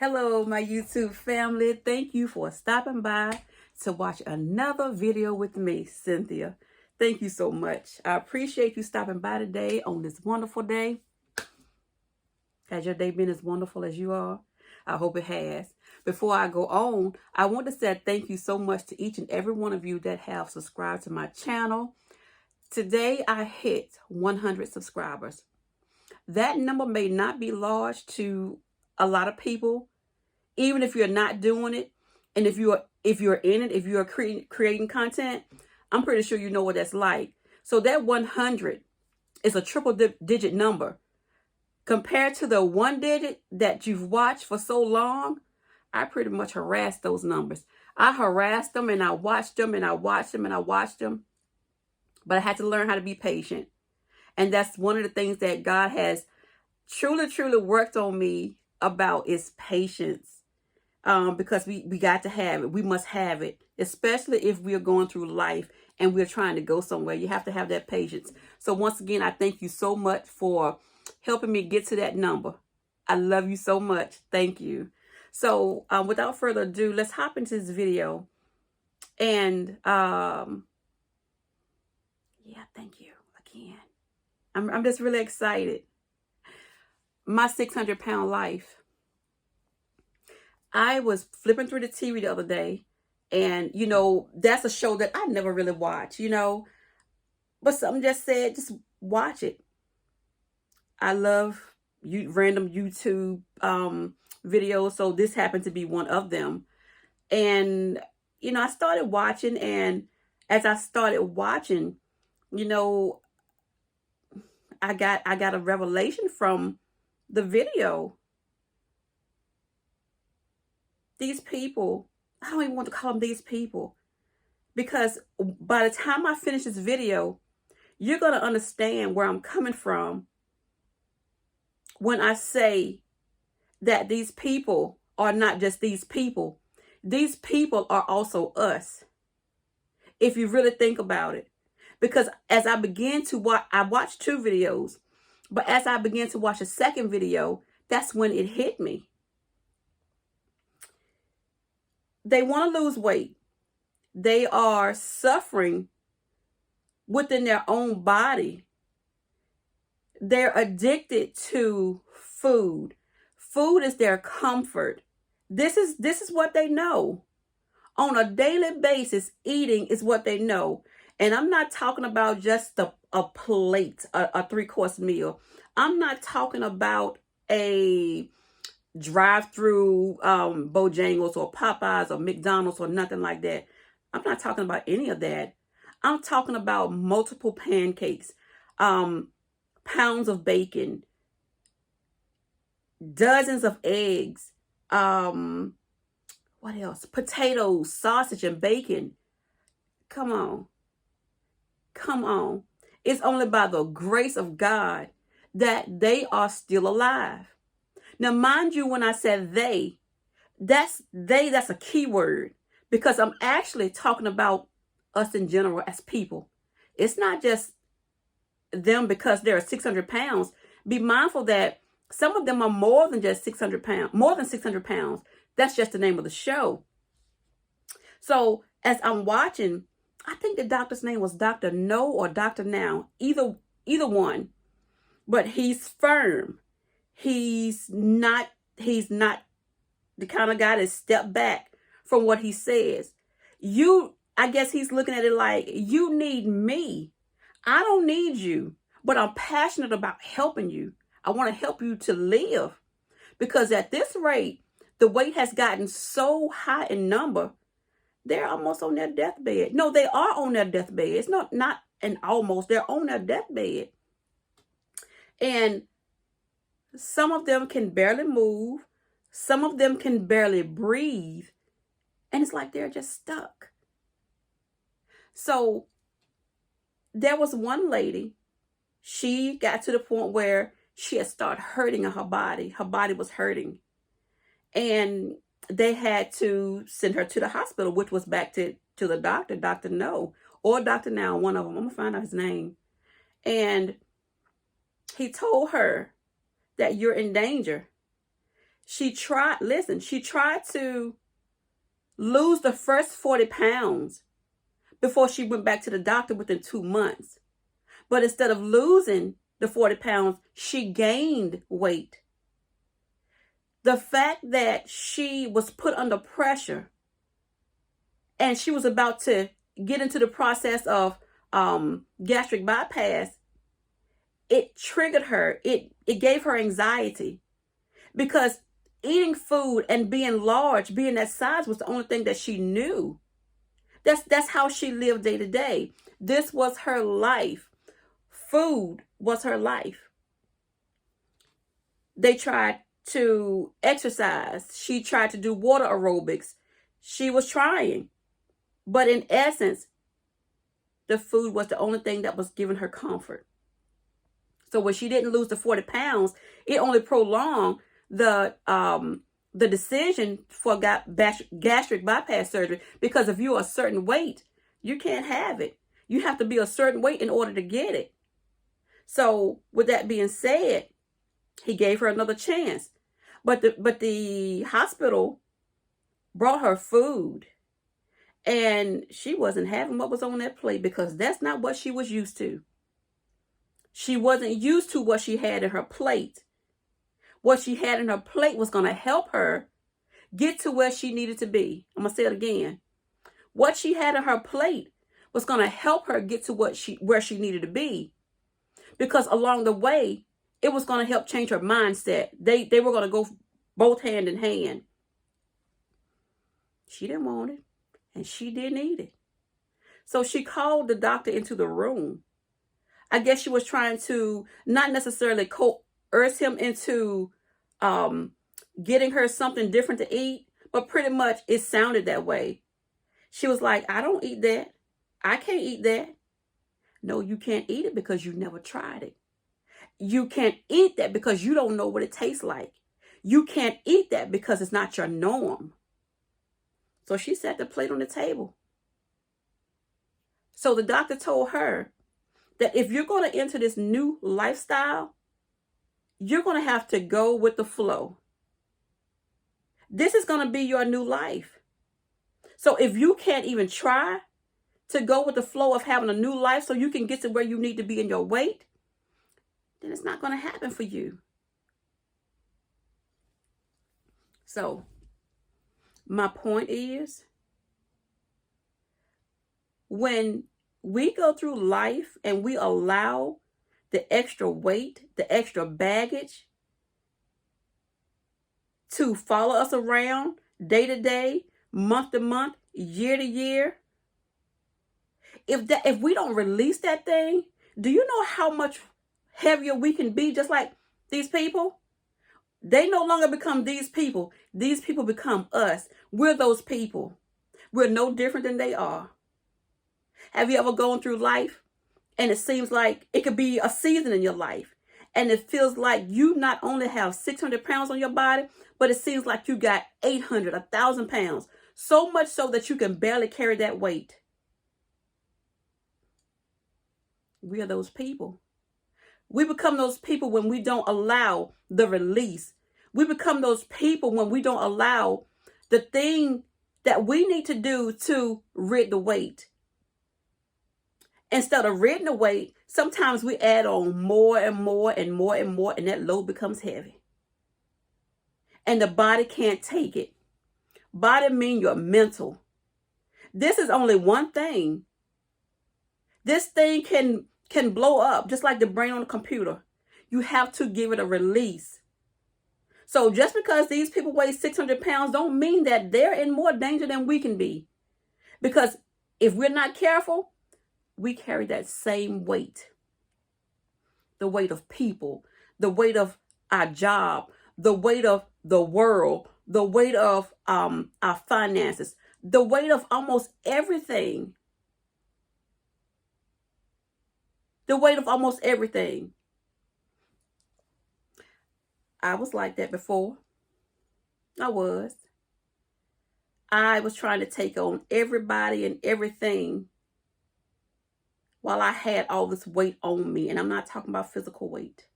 Hello, my YouTube family. Thank you for stopping by to watch another video with me, Cynthia. Thank you so much. I appreciate you stopping by today on this wonderful day. Has your day been as wonderful as you are? I hope it has. Before I go on, I want to say thank you so much to each and every one of you that have subscribed to my channel. Today, I hit 100 subscribers. That number may not be large to a lot of people, even if you're not doing it, and if you're in it, if you're creating content, I'm pretty sure you know what that's like. So that 100 is a triple digit number. Compared to the one digit that you've watched for so long, I pretty much harassed those numbers. I harassed them and I watched them and I watched them and I watched them. But I had to learn how to be patient. And that's one of the things that God has truly worked on me about is patience. Because we got to have it. We must have it, especially if we're going through life and we're trying to go somewhere. You have to have that patience. So once again, I thank you so much for helping me get to that number. I love you so much. Thank you. So without further ado, let's hop into this video. And yeah, thank you again. I'm just really excited. My 600-pound life. I was flipping through the TV the other day, and, that's a show that I never really watch, but something just said, just watch it. I love random YouTube videos, so this happened to be one of them. And, I started watching, and as I started watching, I got a revelation from the video. These people, I don't even want to call them these people, because by the time I finish this video, you're going to understand where I'm coming from when I say that these people are not just these people. These people are also us, if you really think about it. Because as I began to watch, I watched 2 videos, but as I began to watch a second video, that's when it hit me. They want to lose weight. They are suffering within their own body. They're addicted to food. Food is their comfort. This is what they know. On a daily basis, eating is what they know. And I'm not talking about just a plate, a 3-course meal. I'm not talking about a drive-through Bojangles or Popeyes or McDonald's or nothing like that. I'm not talking about any of that. I'm talking about multiple pancakes, pounds of bacon, dozens of eggs, what else? Potatoes, sausage, and bacon. Come on. Come on. It's only by the grace of God that they are still alive. Now, mind you, when I said that's a key word, because I'm actually talking about us in general as people. It's not just them because they're 600 pounds. Be mindful that some of them are more than just 600 pounds, more than 600 pounds. That's just the name of the show. So as I'm watching, I think the doctor's name was Dr. No or Dr. Now, either one, but he's firm. He's not the kind of guy that step back from what he says. I guess he's looking at it like, you need me. I don't need you, but I'm passionate about helping you. I want to help you to live, because at this rate, the weight has gotten so high in number, they're almost on their deathbed. No, they are on their deathbed. It's not an almost, they're on their deathbed. And some of them can barely move. Some of them can barely breathe. And it's like they're just stuck. So there was one lady, she got to the point where she had started hurting in her body. Her body was hurting. And they had to send her to the hospital, which was back to the doctor, Dr. No, or Dr. Now, one of them. I'm going to find out his name. And he told her that you're in danger. she tried to lose the first 40 pounds before she went back to the doctor within 2 months. But instead of losing the 40 pounds, she gained weight. The fact that she was put under pressure and she was about to get into the process of gastric bypass, it triggered her. It gave her anxiety, because eating food and being large, being that size, was the only thing that she knew. That's how she lived day to day. This was her life. Food was her life. They tried to exercise. She tried to do water aerobics. She was trying. But in essence, the food was the only thing that was giving her comfort. So when she didn't lose the 40 pounds, it only prolonged the decision for gastric bypass surgery, because if you're a certain weight, you can't have it. You have to be a certain weight in order to get it. So with that being said, he gave her another chance. But the hospital brought her food, and she wasn't having what was on that plate, because that's not what she was used to. She wasn't used to what she had in her plate. What she had in her plate was going to help her get to where she needed to be. I'm going to say it again. What she had in her plate was going to help her get to where she needed to be. Because along the way, it was going to help change her mindset. They were going to go both hand in hand. She didn't want it, and she didn't eat it. So she called the doctor into the room. I guess she was trying to not necessarily coerce him into getting her something different to eat, but pretty much it sounded that way. She was like, I don't eat that. I can't eat that. No, you can't eat it because you never tried it. You can't eat that because you don't know what it tastes like. You can't eat that because it's not your norm. So she set the plate on the table. So the doctor told her that if you're going to enter this new lifestyle, you're going to have to go with the flow. This is going to be your new life. So if you can't even try to go with the flow of having a new life so you can get to where you need to be in your weight, then it's not going to happen for you. So my point is, when we go through life and we allow the extra weight, the extra baggage to follow us around day to day, month to month, year to year, if we don't release that thing, do you know how much heavier we can be? Just like these people, they no longer become these people. These people become us. We're those people. We're no different than they are. Have you ever gone through life and it seems like it could be a season in your life, and it feels like you not only have 600 pounds on your body, but it seems like you got 800, 1,000 pounds, so much so that you can barely carry that weight? We are those people. We become those people when we don't allow the release. We become those people when we don't allow the thing that we need to do to rid the weight. Instead of ridding the weight, sometimes we add on more and more and more and more, and that load becomes heavy. And the body can't take it. Body means your mental. This is only one thing. This thing can blow up just like the brain on a computer. You have to give it a release. So just because these people weigh 600 pounds don't mean that they're in more danger than we can be. Because if we're not careful, we carry that same weight. The weight of people, the weight of our job, the weight of the world, the weight of our finances, the weight of almost everything. The weight of almost everything. I was like that before. I was trying to take on everybody and everything while I had all this weight on me. And I'm not talking about physical weight.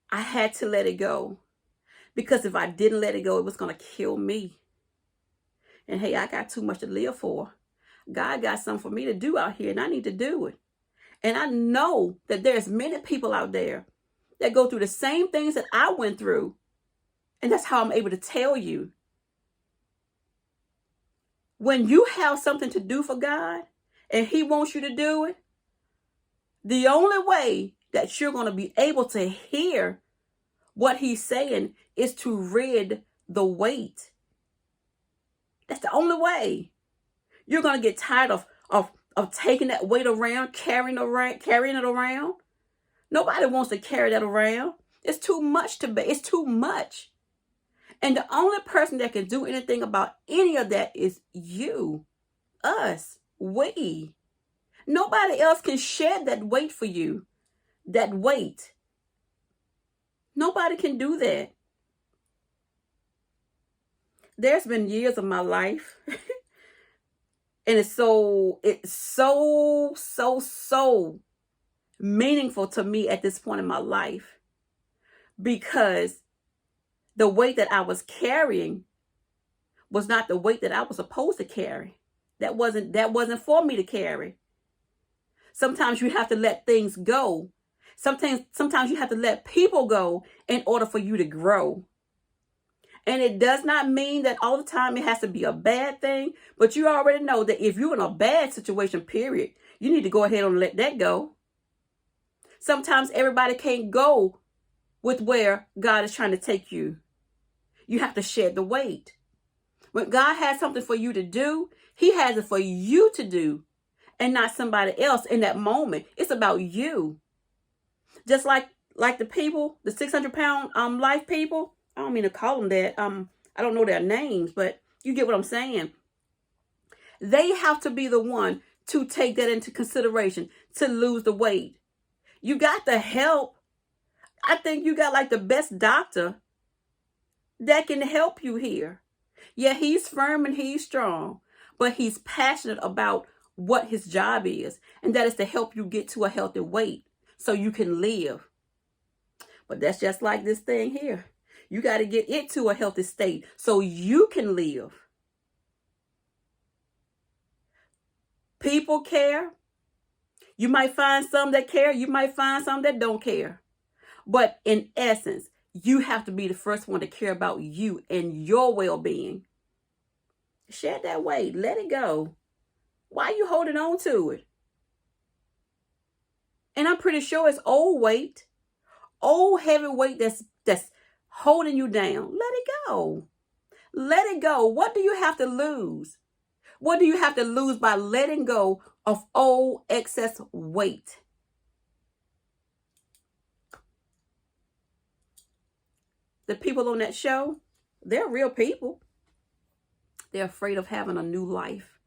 I had to let it go. Because if I didn't let it go, it was going to kill me. And hey, I got too much to live for. God got something for me to do out here, and I need to do it. And I know that there's many people out there that go through the same things that I went through. And that's how I'm able to tell you. When you have something to do for God and He wants you to do it, the only way that you're going to be able to hear what He's saying is to rid the weight. That's the only way. You're going to get tired of taking that weight around, carrying it around. Nobody wants to carry that around. It's too much to bear. It's too much. And the only person that can do anything about any of that is you, us, we. Nobody else can shed that weight for you. That weight. Nobody can do that. There's been years of my life, and it's so meaningful to me at this point in my life, because the weight that I was carrying was not the weight that I was supposed to carry. That wasn't for me to carry. Sometimes you have to let things go. Sometimes you have to let people go in order for you to grow. And it does not mean that all the time it has to be a bad thing, but you already know that if you're in a bad situation, period, you need to go ahead and let that go. Sometimes everybody can't go with where God is trying to take you. You have to shed the weight. When God has something for you to do, He has it for you to do, and not somebody else in that moment. It's about you. Just like the people, the 600-pound life people. I don't mean to call them that. I don't know their names, but you get what I'm saying. They have to be the one to take that into consideration, to lose the weight. You got the help. I think you got like the best doctor that can help you here. Yeah, he's firm and he's strong, but he's passionate about what his job is, and that is to help you get to a healthy weight so you can live. But that's just like this thing here. You got to get it to a healthy state so you can live. People care. You might find some that care. You might find some that don't care. But in essence, you have to be the first one to care about you and your well-being. Shed that weight. Let it go. Why are you holding on to it? And I'm pretty sure it's old weight. Old heavy weight that's holding you down. Let it go. Let it go. What do you have to lose? What do you have to lose by letting go of old excess weight? The people on that show, they're real people. They're afraid of having a new life.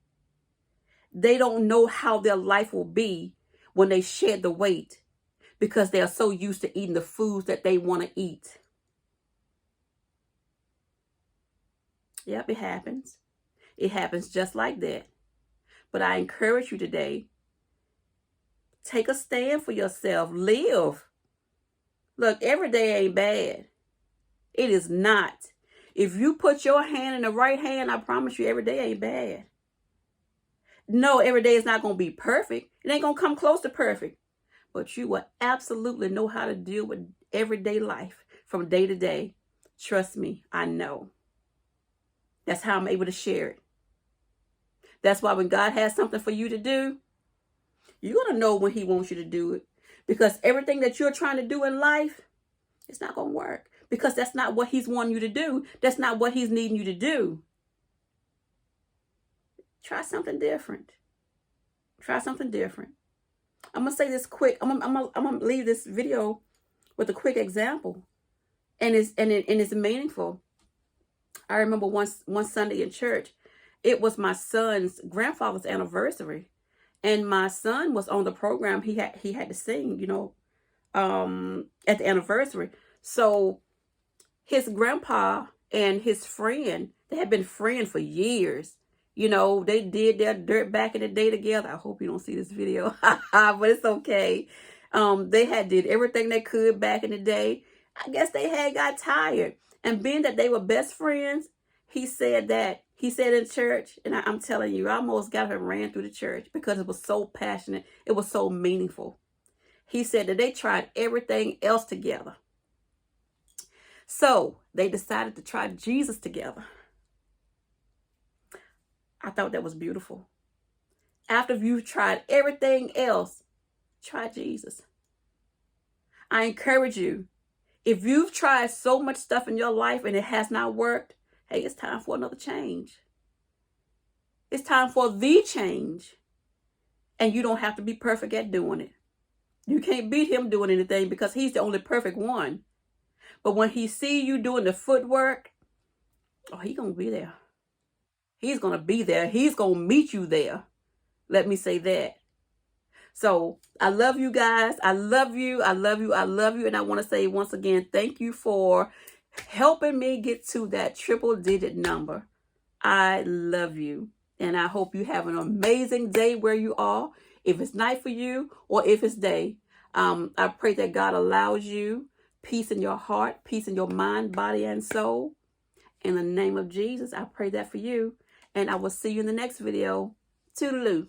They don't know how their life will be when they shed the weight, because they are so used to eating the foods that they want to eat. Yep, it happens. It happens just like that. But I encourage you today, take a stand for yourself. Live. Look, every day ain't bad. It is not. If you put your hand in the right hand, I promise you every day ain't bad. No, every day is not going to be perfect. It ain't going to come close to perfect. But you will absolutely know how to deal with everyday life from day to day. Trust me, I know. That's how I'm able to share it. That's why when God has something for you to do, you're going to know when He wants you to do it. Because everything that you're trying to do in life, it's not going to work. Because that's not what He's wanting you to do. That's not what He's needing you to do. Try something different. Try something different. I'm going to say this quick. I'm going to leave this video with a quick example. And it's meaningful. I remember one Sunday in church, it was my son's grandfather's anniversary. And my son was on the program. He had to sing, at the anniversary. So his grandpa and his friend, they had been friends for years. They did their dirt back in the day together. I hope you don't see this video, but it's okay. They had did everything they could back in the day. I guess they had got tired. And being that they were best friends, he said in church, and I'm telling you, I almost got him ran through the church because it was so passionate. It was so meaningful. He said that they tried everything else together. So they decided to try Jesus together. I thought that was beautiful. After you've tried everything else, try Jesus. I encourage you, if you've tried so much stuff in your life and it has not worked, hey, it's time for another change. It's time for the change. And you don't have to be perfect at doing it. You can't beat him doing anything because he's the only perfect one. But when he see you doing the footwork, oh, he's going to be there. He's going to be there. He's going to meet you there. Let me say that. So I love you guys. I love you. I love you. I love you. And I want to say once again, thank you for helping me get to that triple-digit number. I love you. And I hope you have an amazing day where you are. If it's night for you or if it's day, I pray that God allows you peace in your heart, peace in your mind, body, and soul. In the name of Jesus, I pray that for you. And I will see you in the next video. Toodaloo.